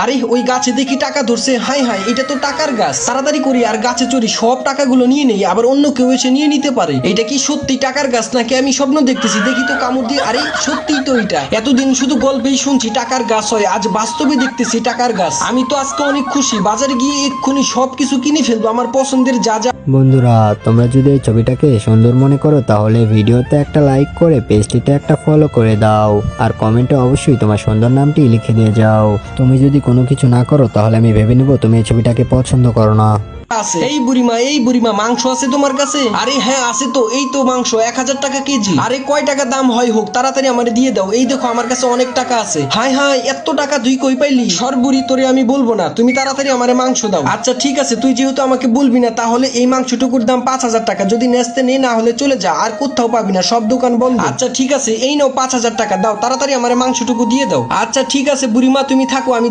আরে ওই গাছে দেখি টাকা ধরছে, হাই হাই এটা তো টাকার গাছ। তাড়াতাড়ি করি আর গাছে চড়ি, সব টাকাগুলো নিয়ে নেই, আবার অন্য কেউ এসে নিয়ে নিতে পারে। এটা কি সত্যি টাকার গাছ নাকি আমি স্বপ্ন দেখতেছি? দেখি তো কামড় দিয়ে, আরে সত্যিই তো এটা। এতদিন শুধু গল্পেই শুনছি টাকার গাছ হয়, আজ বাস্তবে দেখতেছি টাকার গাছ। আমি তো আজকে অনেক খুশি, বাজারে গিয়ে এক্ষুনি সবকিছু কিনে ফেলবো, আমার পছন্দের যা যা। বন্ধুরা, তোমরা যদি এই ছবিটাকে সুন্দর মনে করো তাহলে ভিডিওতে একটা লাইক করে পেজটিতে একটা ফলো করে দাও, আর কমেন্টে অবশ্যই তোমার সুন্দর নামটি লিখে দিয়ে যাও। তুমি যদি কোনো কিছু না করো তাহলে আমি ভেবে নেব তুমি এই ছবিটাকে পছন্দ করো না। আছে এই বুড়িমা মাংস আছে তোমার কাছে? আরে হ্যাঁ আছে তো, এই তো মাংস 1000 টাকা কেজি। আরে কয় টাকা দাম হয় হোক, তাড়াতাড়ি আমারে দিয়ে দাও। এই দেখো আমার কাছে অনেক টাকা আছে। হাই হাই এত টাকা তুই কই পাইলি? সর বুড়ি, তোরে আমি বলবো না, তুমি তাড়াতাড়ি আমারে মাংস দাও। আচ্ছা ঠিক আছে, তুই যেহেতু আমাকে বলবি না, তাহলে এই মাংসটুকুর দাম 5000 টাকা। যদি নেস্তে নেই না হলে চলে যা, আর কোথাও পাবি না, সব দোকান বন্ধ। আচ্ছা ঠিক আছে, এই নাও 5000 টাকা, দাও তাড়াতাড়ি আমারে মাংসটুকু দিয়ে দাও। আচ্ছা ঠিক আছে বুড়িমা, তুমি থাকো, আমি